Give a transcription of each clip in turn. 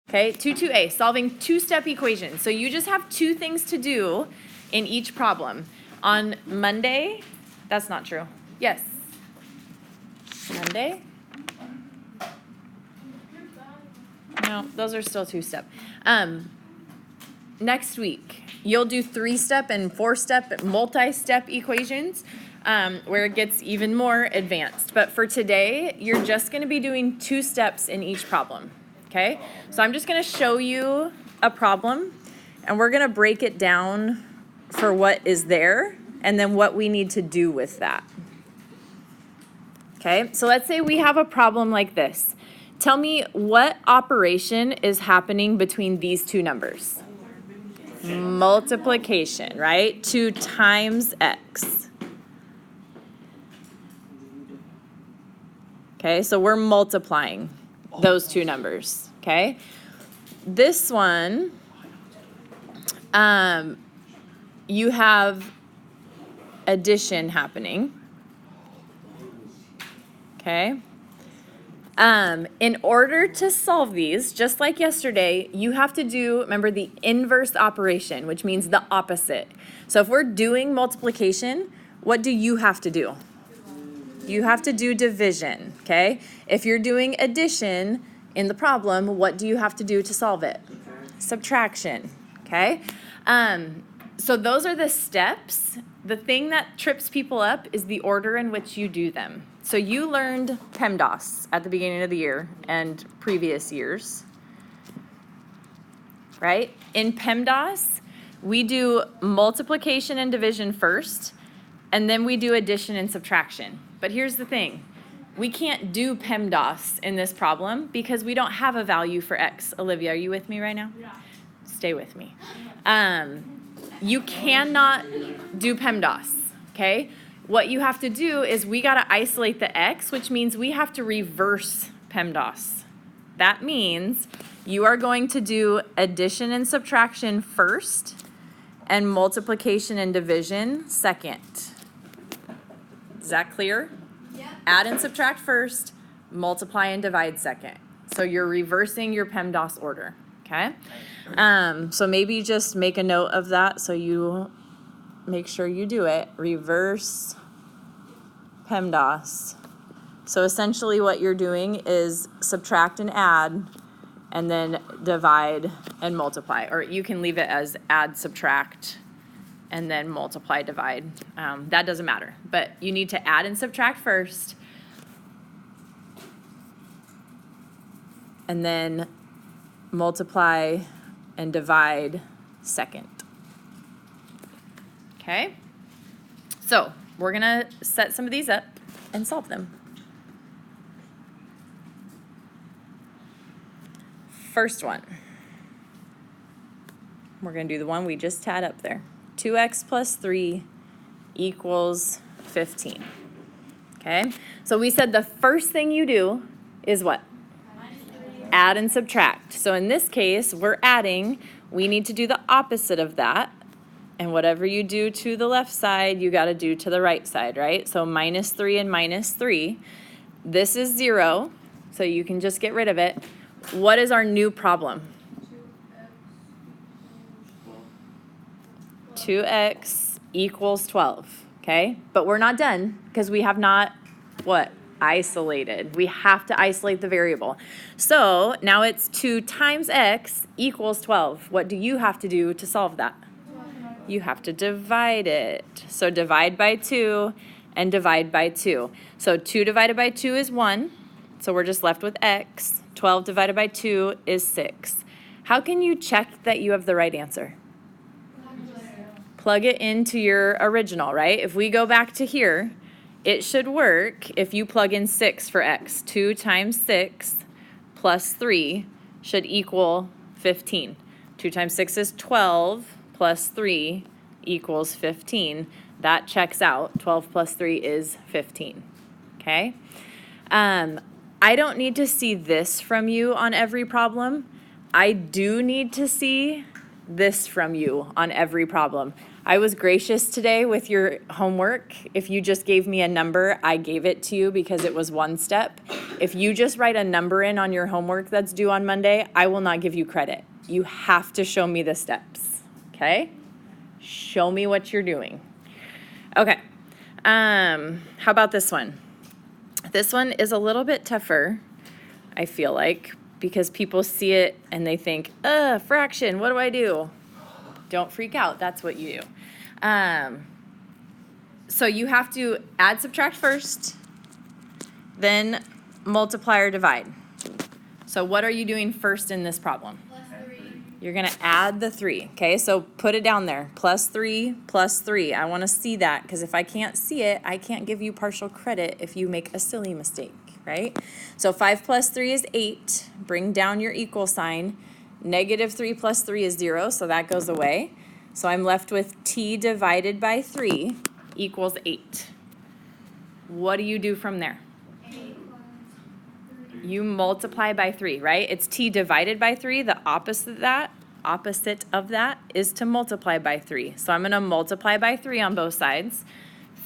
Okay, 2A, solving two-step equations. So you just have two things to do in each problem. On Monday, that's not true. Yes. Monday? No, those are still two-step. Next week, you'll do three-step and four-step, multi-step equations where it gets even more advanced. But for today, you're just going to be doing two steps in each problem. Okay? So I'm just going to show you a problem, and we're going to break it down for what is there and then what we need to do with that. Okay? So let's say we have a problem like this. Tell me what operation is happening between these two numbers. Multiplication, right? 2 times x. Okay, so we're multiplying those two numbers, okay? This one, you have addition happening, okay? In order to solve these, just like yesterday, you have to do, remember, the inverse operation, which means the opposite. So if we're doing multiplication, what do you have to do? You have to do division, okay? If you're doing addition in the problem, what do you have to do to solve it? Subtraction, okay? So those are the steps. The thing that trips people up is the order in which you do them. So you learned PEMDAS at the beginning of the year and previous years, right? In PEMDAS, we do multiplication and division first, and then we do addition and subtraction. But here's the thing. We can't do PEMDAS in this problem because we don't have a value for x. Olivia, are you with me right now? Yeah. Stay with me. You cannot do PEMDAS, okay? What you have to do is we got to isolate the x, which means we have to reverse PEMDAS. That means you are going to do addition and subtraction first and multiplication and division second. Is that clear? Yeah. Add and subtract first, multiply and divide second. So you're reversing your PEMDAS order, okay? So maybe just make a note of that so you make sure you do it. Reverse PEMDAS. So essentially what you're doing is subtract and add, and then divide and multiply. Or you can leave it as add, subtract, and then multiply, divide. That doesn't matter. But you need to add and subtract first, and then multiply and divide second. Okay? So we're going to set some of these up and solve them. First one. We're going to do the one we just had up there. 2x plus 3 equals 15. Okay? So we said the first thing you do is what? Add and subtract. So in this case, we're adding. We need to do the opposite of that. And whatever you do to the left side, you got to do to the right side, right? So minus 3 and minus 3. This is 0, so you can just get rid of it. What is our new problem? 2x equals 12, okay? But we're not done because we have not, what? Isolated. We have to isolate the variable. So now it's 2 times x equals 12. What do you have to do to solve that? You have to divide it. So divide by 2 and divide by 2. So 2 divided by 2 is 1. So we're just left with x. 12 divided by 2 is 6. How can you check that you have the right answer? Plug it into your original, right? If we go back to here, it should work if you plug in 6 for x. 2 times 6 plus 3 should equal 15. 2 times 6 is 12 plus 3 equals 15. That checks out. 12 plus 3 is 15. Okay? I don't need to see this from you on every problem. I do need to see this from you on every problem. I was gracious today with your homework. If you just gave me a number, I gave it to you because it was one step. If you just write a number in on your homework that's due on Monday, I will not give you credit. You have to show me the steps, okay? Show me what you're doing. Okay, how about this one? This one is a little bit tougher, I feel like, because people see it and they think, fraction, what do I do? Don't freak out, that's what you do. So you have to add, subtract first, then multiply or divide. So what are you doing first in this problem? You're gonna add the 3, okay? So put it down there, plus 3, plus 3. I wanna see that, because if I can't see it, I can't give you partial credit if you make a silly mistake, right? So 5 plus 3 is 8. Bring down your equal sign. Negative 3 plus 3 is 0, so that goes away. So I'm left with t divided by 3 equals 8. What do you do from there? You multiply by 3, right? It's t divided by 3. The opposite of that is to multiply by 3. So I'm going to multiply by 3 on both sides.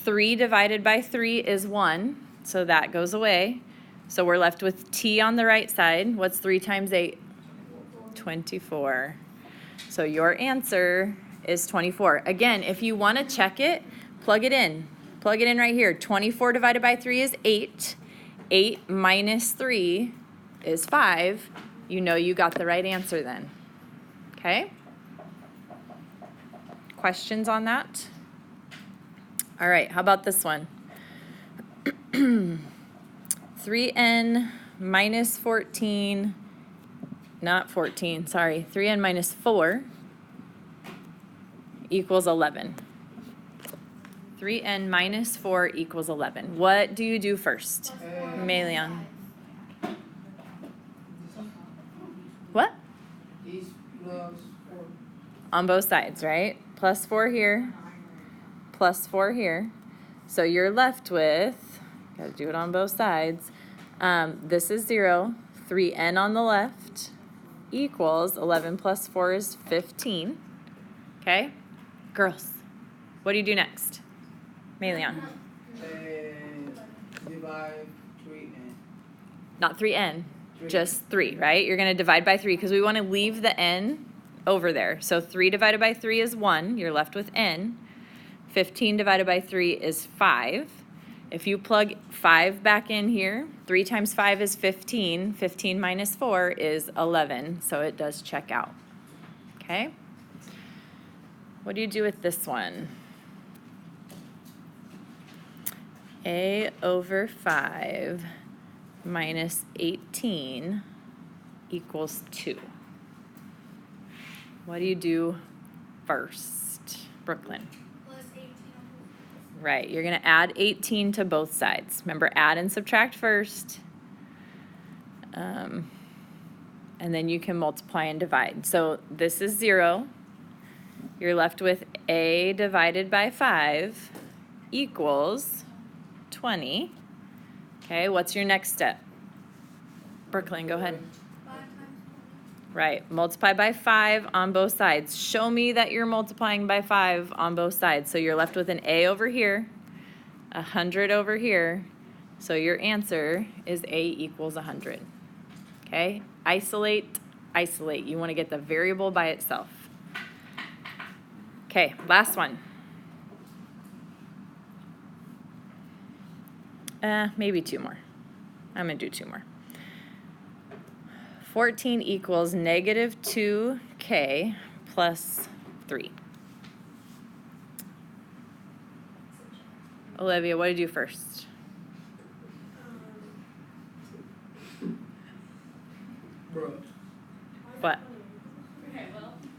3 divided by 3 is 1, so that goes away. So we're left with t on the right side. What's 3 times 8? 24. So your answer is 24. Again, if you want to check it, plug it in. Plug it in right here. 24 divided by 3 is 8. 8 minus 3 is 5. You know you got the right answer then. Okay? Questions on that? All right, how about this one? 3n minus 14, not 14, sorry, 3n minus 4 equals 11. 3n minus 4 equals 11. What do you do first? Melian. What? On both sides, right? Plus 4 here, plus 4 here. So you're left with, gotta do it on both sides. This is 0. 3n on the left equals 11 plus 4 is 15. Okay? Girls, what do you do next? Melian. Divide 3n. Not 3n, just 3, right? You're going to divide by 3 because we want to leave the n over there. So 3 divided by 3 is 1. You're left with n. 15 divided by 3 is 5. If you plug 5 back in here, 3 times 5 is 15. 15 minus 4 is 11. So it does check out. Okay? What do you do with this one? A over 5 minus 18 equals 2. What do you do first, Brooklyn? Plus 18. Right, you're going to add 18 to both sides. Remember, add and subtract first. And then you can multiply and divide. So this is 0. You're left with a divided by 5 equals 20. Okay, what's your next step? Brooklyn, go ahead. 5 times 20. Right, multiply by 5 on both sides. Show me that you're multiplying by 5 on both sides. So you're left with an a over here, 100 over here. So your answer is a equals 100. Okay, isolate, isolate. You want to get the variable by itself. Okay, last one. Maybe 2 more. I'm going to do 2 more. 14 equals negative 2k plus 3. Olivia, what did you do first? Bro. What?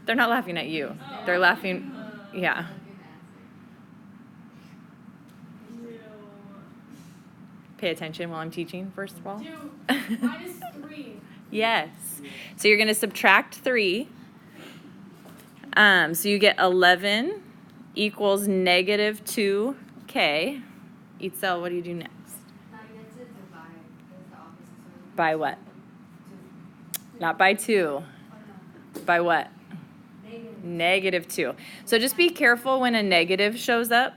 They're not laughing at you. They're laughing, yeah. Pay attention while I'm teaching, first of all. 2 minus 3. Yes. So you're going to subtract 3. So you get 11 equals negative 2k. Itzel, what do you do next? By what? Not by 2. By what? Negative -2. So just be careful when a negative shows up,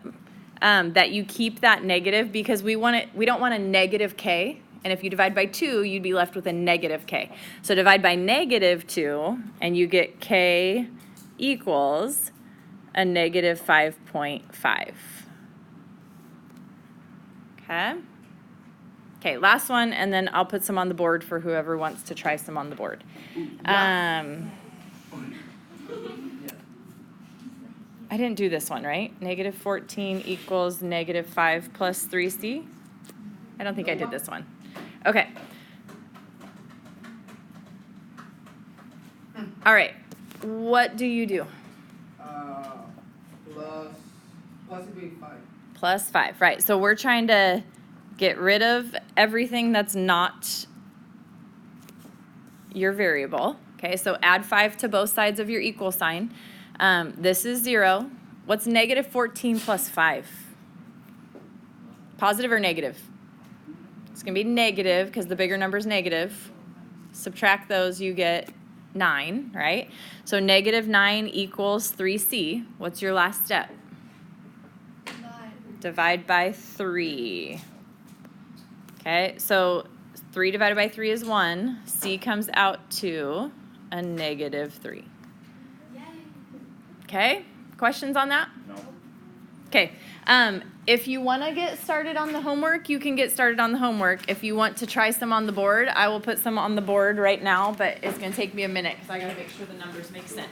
that you keep that negative because we don't want a negative k. And if you divide by 2, you'd be left with a negative k. So divide by -2, and you get k equals a -5.5. Okay? Okay, last one, and then I'll put some on the board for whoever wants to try some on the board. I didn't do this one, right? -14 equals -5 plus 3c. I don't think I did this one. Okay. All right. What do you do? Possibly 5. Plus 5, right. So we're trying to get rid of everything that's not your variable. Okay, so add 5 to both sides of your equal sign. This is 0. What's -14 plus 5? Positive or negative? It's going to be negative because the bigger number is negative. Subtract those, you get 9, right? So -9 equals 3c. What's your last step? Divide by 3. Okay, so 3 divided by 3 is 1. C comes out to a -3. Okay, questions on that? No. Okay, if you want to get started on the homework, you can get started on the homework. If you want to try some on the board, I will put some on the board right now, but it's going to take me a minute because I got to make sure the numbers make sense.